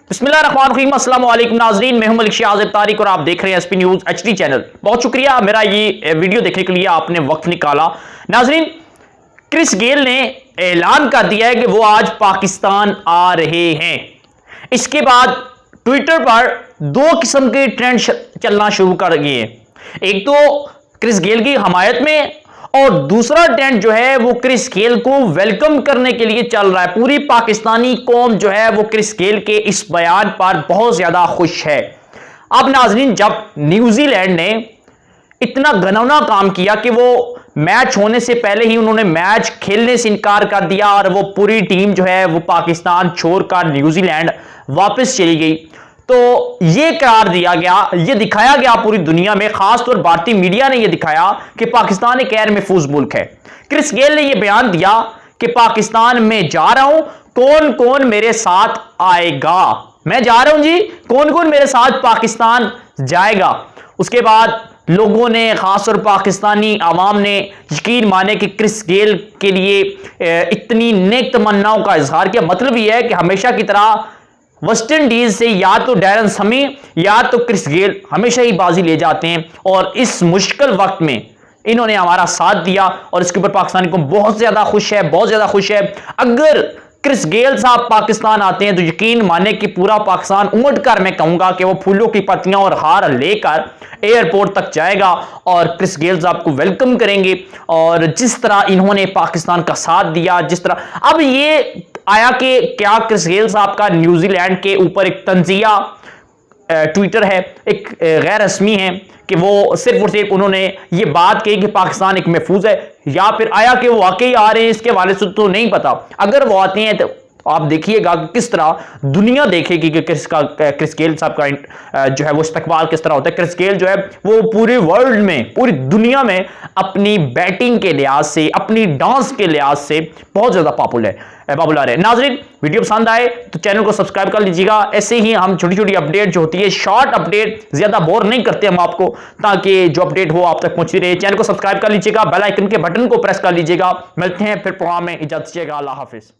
बिस्मिल्लाहिर्रहमानिर्रहीम, अस्सलाम वालेकुम नाज़रीन, मैं हूं मलिक शाह तारिक और आप देख रहे हैं एसपी न्यूज़ एचडी चैनल। बहुत शुक्रिया मेरा ये वीडियो देखने के लिए आपने वक्त निकाला। नाज़रीन, क्रिस गेल ने ऐलान कर दिया है कि वो आज पाकिस्तान आ रहे हैं। इसके बाद ट्विटर पर दो किस्म के ट्रेंड चलना शुरू कर गए हैं। एक तो क्रिस गेल की हमायत में और दूसरा ट्रेंड जो है वो क्रिस गेल को वेलकम करने के लिए चल रहा है। पूरी पाकिस्तानी कौम जो है वो क्रिस गेल के इस बयान पर बहुत ज्यादा खुश है। अब नाजरीन, जब न्यूजीलैंड ने इतना घिनौना काम किया कि वो मैच होने से पहले ही उन्होंने मैच खेलने से इनकार कर दिया और वो पूरी टीम जो है वो पाकिस्तान छोड़कर न्यूजीलैंड वापस चली गई, तो यह करार दिया गया, यह दिखाया गया पूरी दुनिया में, खासतौर भारतीय मीडिया ने यह दिखाया कि पाकिस्तान एक गैर महफूज मुल्क है। क्रिस गेल ने यह बयान दिया कि पाकिस्तान में जा रहा हूं, कौन कौन मेरे साथ आएगा, मैं जा रहा हूं जी, कौन कौन मेरे साथ पाकिस्तान जाएगा। उसके बाद लोगों ने, खासतौर पाकिस्तानी आवाम ने यकीन माने कि क्रिस गेल के लिए इतनी नेक तमन्नाओं का इजहार किया। मतलब यह है कि हमेशा की तरह वेस्ट इंडीज से या तो डैरन समी या तो क्रिस गेल हमेशा ही बाजी ले जाते हैं और इस मुश्किल वक्त में इन्होंने हमारा साथ दिया और इसके ऊपर पाकिस्तानी को बहुत ज्यादा खुश है, बहुत ज्यादा खुश है। अगर क्रिस गेल साहब पाकिस्तान आते हैं तो यकीन माने कि पूरा पाकिस्तान उमड़ कर, मैं कहूंगा कि वो फूलों की पत्तियां और हार लेकर एयरपोर्ट तक जाएगा और क्रिस गेल साहब को वेलकम करेंगे। और जिस तरह इन्होंने पाकिस्तान का साथ दिया, जिस तरह अब ये आया कि क्या क्रिस गेल साहब का न्यूजीलैंड के ऊपर एक तंजिया ट्विटर है, एक गैर रस्मी है कि वो सिर्फ और सिर्फ उन्होंने ये बात कही कि पाकिस्तान एक महफूज है, या फिर आया कि वो वाकई आ रहे हैं, इसके हवाले से तो नहीं पता। अगर वो आते हैं तो आप देखिएगा कि किस तरह दुनिया देखेगी कि क्रिस गेल साहब का जो है वो इस्तकबाल किस तरह होता है। क्रिस गेल जो है वो पूरे वर्ल्ड में, पूरी दुनिया में अपनी बैटिंग के लिहाज से, अपनी डांस के लिहाज से बहुत ज्यादा पॉपुलर है। नाजरीन, वीडियो पसंद आए तो चैनल को सब्सक्राइब कर लीजिएगा। ऐसे ही हम छोटी छोटी अपडेट जो होती है, शॉर्ट अपडेट, ज्यादा बोर नहीं करते हम आपको, ताकि जो अपडेट हो आप तक पहुंचती रहे। चैनल को सब्सक्राइब कर लीजिएगा, बेल आइकन के बटन को प्रेस कर लीजिएगा। मिलते हैं फिर प्रोग्राम में, इजाजत दीजिएगा, अल्लाह हाफिज।